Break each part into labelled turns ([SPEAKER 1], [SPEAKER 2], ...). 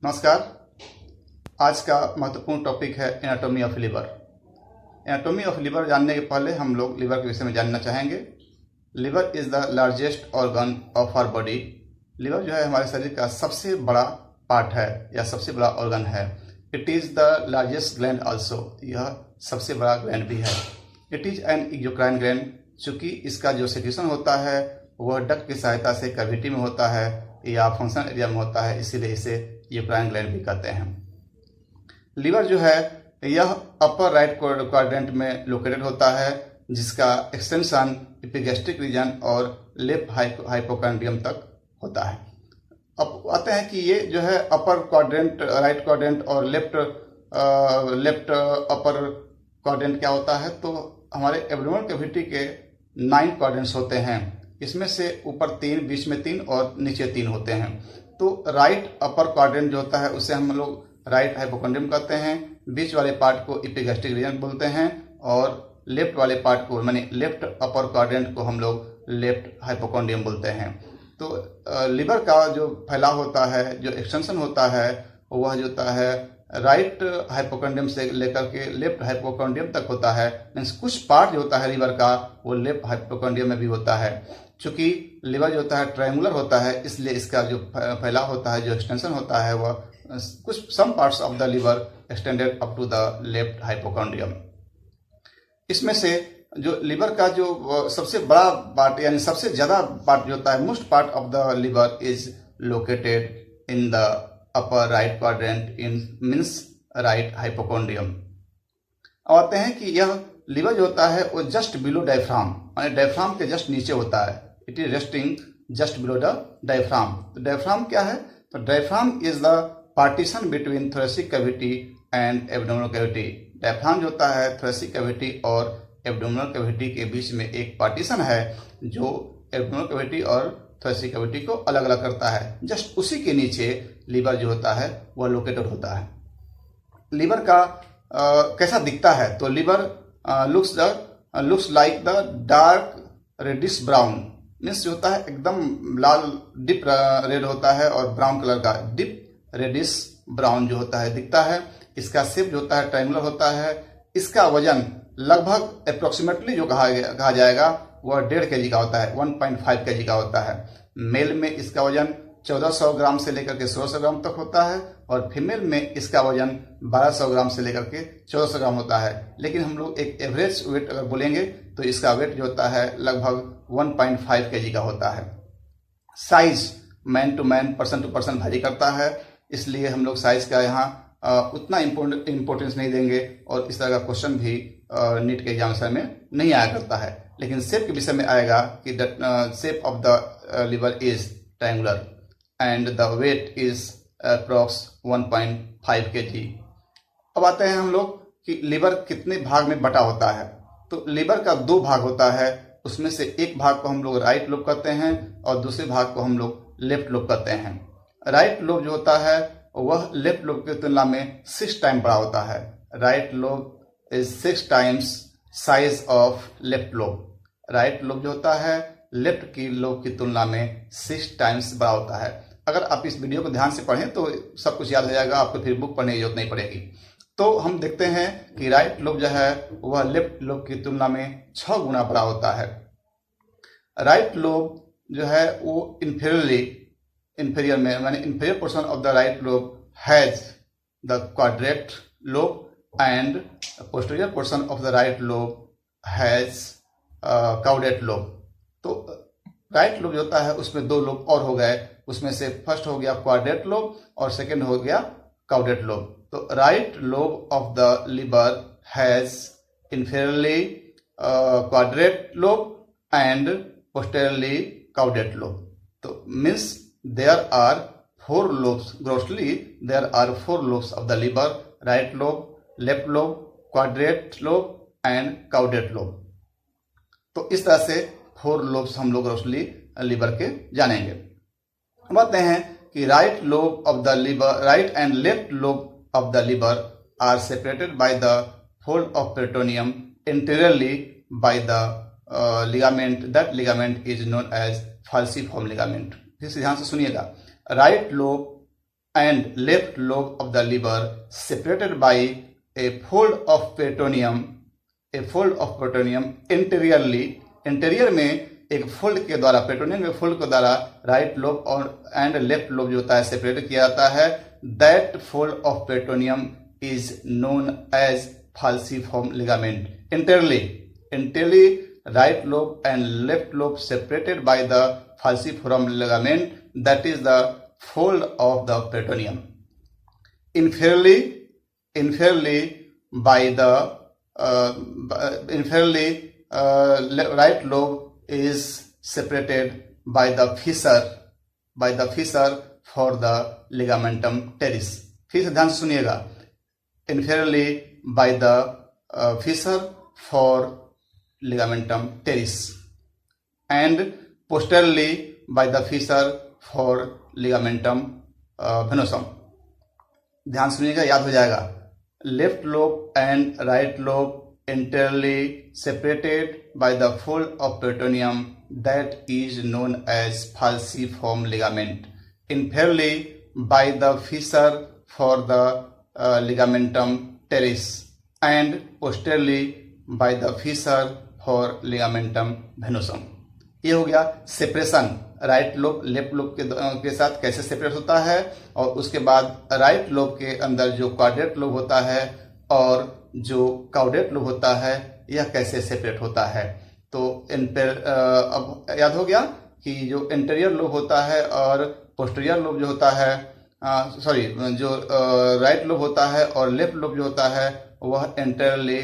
[SPEAKER 1] नमस्कार। आज का महत्वपूर्ण टॉपिक है anatomy of liver. Anatomy of liver जानने के पहले हम लोग लिवर के विषय में जानना चाहेंगे। Liver is the largest organ of our body. Liver जो है हमारे शरीर का सबसे बड़ा पार्ट है या सबसे बड़ा ऑर्गन है। It is the largest gland also, यह सबसे बड़ा ग्लैंड भी है। It is an exocrine gland, चूँकि इसका जो सेक्रेशन होता है वह डक्ट की सहायता से कैविटी में होता है या फंक्शनल एरिया में होता है, इसीलिए इसे एक्सोक्राइन ग्लैंड भी कहते हैं। लीवर जो है यह अपर राइट क्वाड्रेंट में लोकेटेड होता है, जिसका एक्सटेंशन एपिगैस्ट्रिक रीजन और लेफ्ट हाइपोकॉन्ड्रियम तक होता है। अब आते हैं कि ये जो है अपर क्वाड्रेंट, राइट क्वाड्रेंट और लेफ्ट अपर क्वाड्रेंट क्या होता है, तो हमारे एब्डोमिनल कैविटी के 9 क्वाड्रेंट्स होते हैं। इसमें से ऊपर 3, बीच में 3 और नीचे 3 होते हैं। तो राइट अपर क्वाड्रेंट जो होता है उसे हम लोग राइट हाइपोकॉन्ड्रियम कहते हैं, बीच वाले पार्ट को एपिगैस्ट्रिक रीजन बोलते हैं और लेफ्ट वाले पार्ट को माने लेफ्ट अपर क्वाड्रेंट को हम लोग लेफ्ट हाइपोकॉन्ड्रियम बोलते हैं। तो लिवर का जो फैलाव होता है, जो एक्सटेंशन होता है, वह जो होता है राइट हाइपोकॉन्ड्रियम से लेकर के लेफ्ट हाइपोकॉन्ड्रियम तक होता है। मीन्स कुछ पार्ट जो होता है लिवर का वो लेफ्ट हाइपोकॉन्ड्रियम में भी होता है। चूँकि लिवर जो होता है ट्रायंगुलर होता है, इसलिए इसका जो फैलाव होता है, जो एक्सटेंशन होता है, वह कुछ some parts of the liver extended up to the left hypochondrium. इसमें से जो लिवर का जो सबसे बड़ा पार्ट यानी सबसे ज़्यादा पार्ट जो होता है, most part of the liver is located in the upper right quadrant in means right hypochondrium. अब आते हैं कि यह लिवर जो होता है वो जस्ट बिलो डायफ्राम, माने डायफ्राम के जस्ट नीचे होता है। It is resting just below the diaphragm. तो डायफ्राम क्या है? तो diaphragm is the partition between thoracic cavity and abdominal cavity. Diaphragm जो होता है थोरेसिक कैविटी और एब्डोमिनल कैविटी के बीच में एक पार्टीशन है जो एब्डोमिनल कैविटी और थोरेसिक कैविटी को अलग अलग करता है। जस्ट उसी के नीचे लीवर जो होता है वह लोकेटेड होता है। लीवर का कैसा दिखता है? तो liver looks like the dark reddish brown, means जो होता है एकदम लाल डिप रेड होता है और ब्राउन कलर का डिप रेडिश ब्राउन जो होता है दिखता है। इसका शेप जो होता है ट्रायंगुलर होता है। इसका वजन लगभग अप्रोक्सीमेटली जो कहा जाएगा वह 1.5 kg का होता है, 1.5 kg का होता है। मेल में इसका वजन 1400 ग्राम से लेकर के 1600 ग्राम तक होता है और फीमेल में इसका वजन 1200 ग्राम से लेकर के 1400 ग्राम होता है। लेकिन हम लोग एक एवरेज वेट अगर बोलेंगे तो इसका वेट जो होता है लगभग 1.5 kg का होता है। Size man to man, person to person भारी करता है, इसलिए हम लोग साइज का यहाँ उतना इम्पोर्टेंस नहीं देंगे और इस तरह का क्वेश्चन भी नीट के एग्जामिनेशन में नहीं आया करता है। लेकिन शेप के विषय में आएगा कि the shape of the liver is triangular and the weight is approx 1.5 kg। अब आते हैं हम लोग कि लिवर कितने भाग में बटा होता है। तो लिवर का 2 भाग होता है, उसमें से एक भाग को हम लोग राइट लोब कहते हैं और दूसरे भाग को हम लोग लेफ्ट लोब कहते हैं। राइट लोब जो होता है वह लेफ्ट लोब की तुलना में 6 टाइम बड़ा होता है। Right lobe is 6 times size of left lobe. Right lobe जो होता है लेफ्ट की लोब की तुलना में 6 टाइम्स बड़ा होता है। अगर आप इस वीडियो को ध्यान से पढ़ें तो सब कुछ याद हो जाएगा, आपको फिर बुक पढ़ने की जरूरत नहीं पड़ेगी। तो हम देखते हैं कि राइट लोब जो है वह लेफ्ट लोब की तुलना में 6 गुना बड़ा होता है। राइट लोब जो है वो इंफीरियर में माने inferior portion of the right lobe has the quadrate lobe and posterior portion of the right lobe has caudate lobe. तो राइट लोब जो होता है उसमें 2 लोब और हो गए, उसमें से फर्स्ट हो गया क्वाड्रेट लोब और सेकंड हो गया काउडेट लोब। तो right lobe of the liver has inferiorly quadrate lobe and posteriorly caudate lobe. तो means there are 4 lobes, grossly there are 4 lobes of the liver: right lobe, left lobe, quadrate lobe and caudate lobe। तो इस तरह से 4 lobes हम लोग grossly liver के जानेंगे। हम बात हैं कि right lobe of the liver, right and left lobe of the liver are separated by the fold of peritoneum interiorly by the ligament. That ligament is known as falciform ligament. फिर से ध्यान से सुनिएगा। Right lobe and left lobe of the liver separated by a fold of peritoneum anteriorly. Interior में एक fold के द्वारा, peritoneum के फोल्ड के द्वारा राइट लोब और एंड लेफ्ट लोब जो होता है सेपरेट किया जाता है. That fold of peritoneum is known as falciform ligament. Entirely right lobe and left lobe separated by the falciform ligament, that is the fold of the peritoneum. Inferiorly by the right lobe is separated by the fissure for the ligamentum teres. फिर से ध्यान से सुनिएगा. Inferiorly by the fissure for ligamentum teres and posteriorly by the fissure for ligamentum venosum. ध्यान सुनिएगा, याद हो जाएगा. Left lobe and right lobe entirely separated by the fold of peritoneum, that is known as falciform ligament. Inferiorly by the fissure for the ligamentum teres and posteriorly by the fissure for ligamentum venosum. ये हो गया separation. Right lobe left lobe के साथ कैसे separate होता है, और उसके बाद राइट लोब के अंदर जो क्वाड्रेट लोब होता है और जो काउडेट लोब होता है, यह कैसे सेपरेट होता है. तो अब याद हो गया कि जो इंटीरियर लोब होता है और पोस्टीरियर लोब जो होता है, जो राइट लोब होता है और लेफ्ट लोब जो होता है वह इंटरली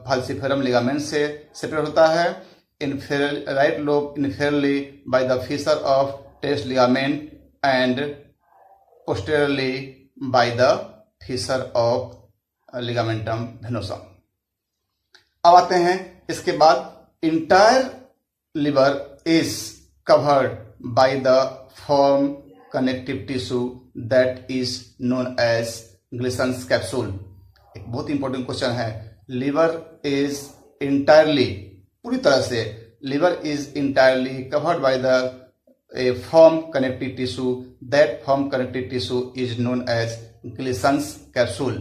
[SPEAKER 1] फाल्सिफेरम लिगामेंट से सेपरेट होता है. Right lobe inferiorly by the fissure of teres ligament and posteriorly by the fissure of ligamentum venosum. अब आते हैं इसके बाद entire liver is covered by the form connective tissue that is known as Glisson's capsule. एक बहुत important question है. Liver is entirely, पूरी तरह से liver is entirely covered by the a form connective tissue. That form connective tissue is known as Glisson's capsule.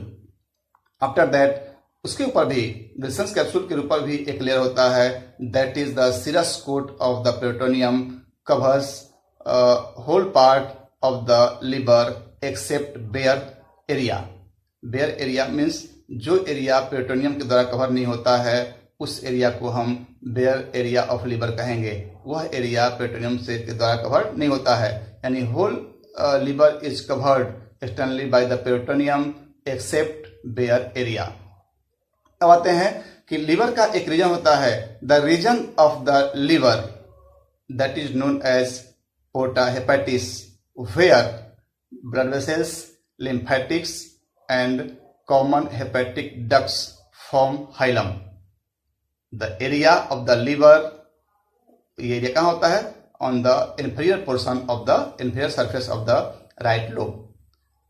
[SPEAKER 1] After that उसके ऊपर भी Glisson's capsule के ऊपर भी एक लेयर होता है, that is the serous coat of the peritoneum covers whole part of the liver except bare area. Bare area means जो एरिया पेरिटोनियम के द्वारा कवर नहीं होता है उस एरिया को हम बेयर एरिया ऑफ लिवर कहेंगे. वह एरिया पेरिटोनियम से के द्वारा कवर नहीं होता है, यानी whole liver is covered externally by the peritoneum except bare area. अब आते हैं कि लिवर का एक रीजन होता है, the region of the liver that is known as porta hepatis, where blood vessels, lymphatics and common hepatic ducts form hilum. The area of the liver, ये area कहाँ होता है? On the inferior portion of the inferior surface of the right lobe.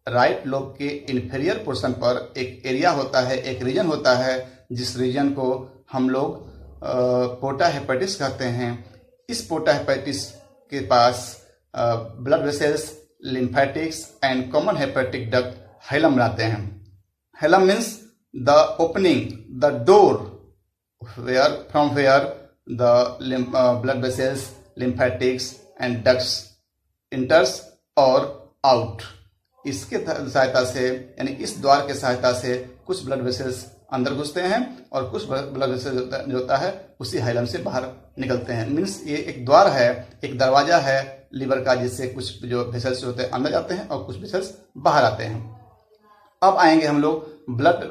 [SPEAKER 1] Right lobe के inferior portion पर एक area होता है, एक रीजन होता है, जिस रीजन को हम लोग पोर्टा हेपेटिस कहते हैं. इस पोर्टा हेपेटिस के पास blood vessels, lymphatics and common hepatic duct hilum बनाते हैं. Hilum means the opening, the door from where the blood vessels, lymphatics and ducts enters or out. इसके सहायता से, यानी इस द्वार के सहायता से कुछ ब्लड वेसल्स अंदर घुसते हैं और कुछ ब्लड वेसल्स जो होता है उसी हाइलम से बाहर निकलते हैं. मीन्स ये एक द्वार है, एक दरवाजा है लिवर का, जिससे कुछ जो वेसल्स होते हैं अंदर जाते हैं और कुछ वेसल्स बाहर आते हैं. अब आएंगे हम लोग ब्लड,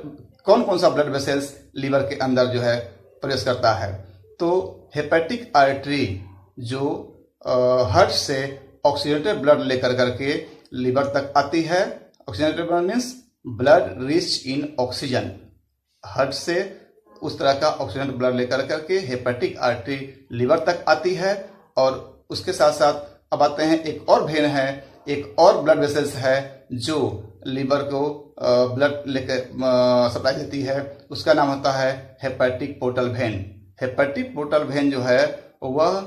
[SPEAKER 1] कौन कौन सा ब्लड वेसल्स लिवर के अंदर जो है प्रवेश करता है. तो हेपेटिक आर्टरी जो हार्ट से ऑक्सीजनेटेड ब्लड लेकर करके लिवर तक आती है. Oxygenated blood means blood rich in oxygen. Heart से उस तरह का ऑक्सीजनेटेड ब्लड लेकर करके हेपेटिक आर्टरी लिवर तक आती है. और उसके साथ साथ अब आते हैं एक और वेन है, एक और ब्लड वेसल्स है जो लिवर को ब्लड लेकर सप्लाई देती है. उसका नाम होता है hepatic portal when. Hepatic portal when जो है वह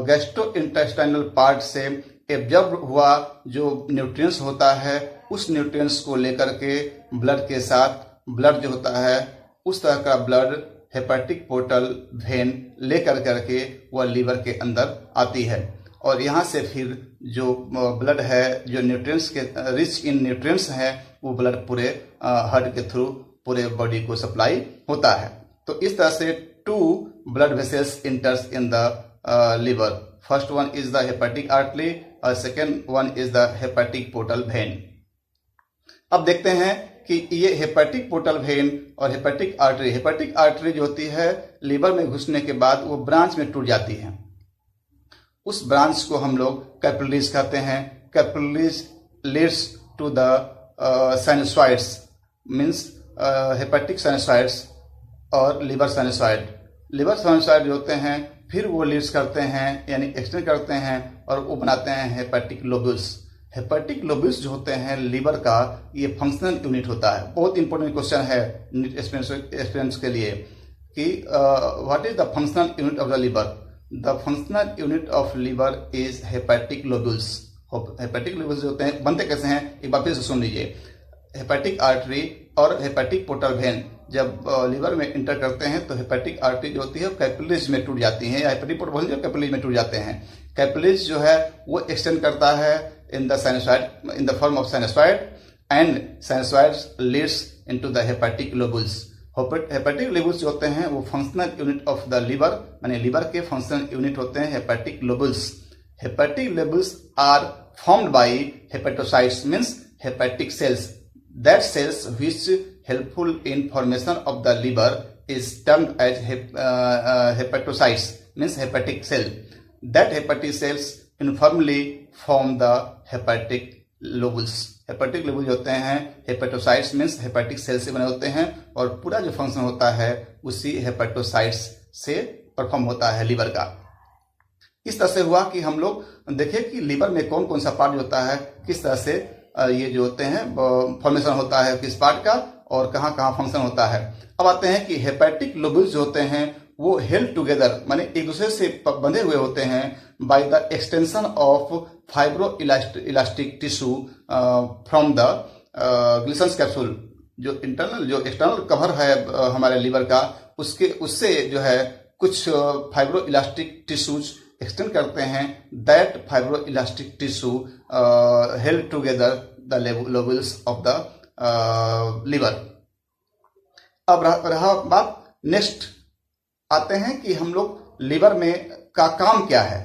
[SPEAKER 1] गैस्ट्रोइंटेस्टाइनल पार्ट से एब्जॉर्ब हुआ जो न्यूट्रिएंट्स होता है उस न्यूट्रिएंट्स को लेकर के ब्लड के साथ, ब्लड जो होता है उस तरह का ब्लड हेपेटिक पोर्टल वेन लेकर करके वह लीवर के अंदर आती है और यहाँ से फिर जो ब्लड है जो न्यूट्रिएंट्स के रिच इन न्यूट्रिएंट्स है वो ब्लड पूरे हार्ट के थ्रू पूरे बॉडी को सप्लाई होता है। तो इस तरह से 2 blood vessels enters in the liver. First one is the hepatic artery और second one is the hepatic portal vein. अब देखते हैं कि ये हेपेटिक पोर्टल वेन और हेपेटिक आर्टरी जो होती है लीवर में घुसने के बाद वो ब्रांच में टूट जाती है। उस ब्रांच को हम लोग कैपिलरीज कहते हैं। Capillaries leads to the sinusoids, means hepatic sinusoids और लिवर साइनसॉइड। लिवर साइनसॉइड जो होते हैं फिर वो लीड्स करते हैं यानी एक्सटेंड करते हैं और वो बनाते हैं हेपेटिक लोब्यूल्स। हेपेटिक लोब्यूल्स जो होते हैं लिवर का ये फंक्शनल यूनिट होता है। बहुत इंपॉर्टेंट क्वेश्चन है नीट एस्पिरेंट्स के लिए कि what is the functional unit of the liver. The functional unit of liver is hepatic lobules. Hepatic lobules जो होते हैं बनते कैसे हैं एक बार फिर से सुन लीजिए। हेपेटिक आर्टरी और हेपेटिक पोर्टल वेन जब लिवर में इंटर करते हैं तो हेपेटिक आर्टरी जो होती है कैपिलरीज में टूट जाती है या हेपेटिक पोर्टल वेन जो कैपिलरीज में टूट जाते हैं। कैपिलरीज जो है वो एक्सटेंड करता है in the sinusoid, in the form of sinusoid and sinusoids leads into the hepatic lobules. Hepatic lobules जो होते हैं वो functional unit of the liver, माने लिवर के फंक्शनल यूनिट होते हैं hepatic lobules. Hepatic lobules are formed by hepatocytes, means hepatic cells. That cells which helpful in formation of the liver is termed as hepatocytes, means hepatic cell. That hepatic cells informally form the hepatic lobules. Hepatic lobule होते हैं hepatocytes means hepatic cell से बने होते हैं और पूरा जो function होता है उसी हेपेटोसाइट्स से परफॉर्म होता है लिवर का। इस तरह से हुआ कि हम लोग देखें कि लिवर में कौन कौन सा पार्ट होता है, किस तरह से ये जो होते हैं फॉर्मेशन होता है किस पार्ट का और कहाँ कहाँ फंक्शन होता है। अब आते हैं कि हेपेटिक लोबुल्स जो होते हैं वो हेल्ड टुगेदर माने एक दूसरे से बंधे हुए होते हैं by the extension of fibro elastic tissue from the Glisson's capsule. जो इंटरनल जो एक्सटर्नल कवर है हमारे लिवर का उससे जो है कुछ फाइब्रो इलास्टिक टिश्यूज एक्सटेंड करते हैं। That fibro elastic tissue held together the lobules of the liver. अब रहा बात, नेक्स्ट आते हैं कि हम लोग लिवर में का काम क्या है,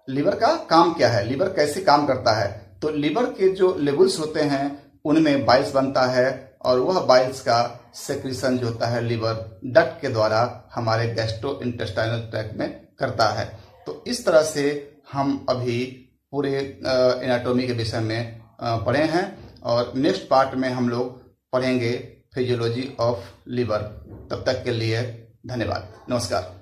[SPEAKER 1] लिवर का काम क्या है, लिवर कैसे काम करता है। तो लिवर के जो लेबुल्स होते हैं उनमें बाइल्स बनता है और वह बाइल्स का सेक्रेशन जो होता है लिवर डक्ट के द्वारा हमारे गैस्ट्रोइंटेस्टाइनल ट्रैक्ट में करता है। तो इस तरह से हम अभी पूरे एनाटॉमी के विषय में पढ़े हैं और नेक्स्ट पार्ट में हम लोग पढ़ेंगे फिजियोलॉजी ऑफ लिवर। तब तक के लिए धन्यवाद, नमस्कार।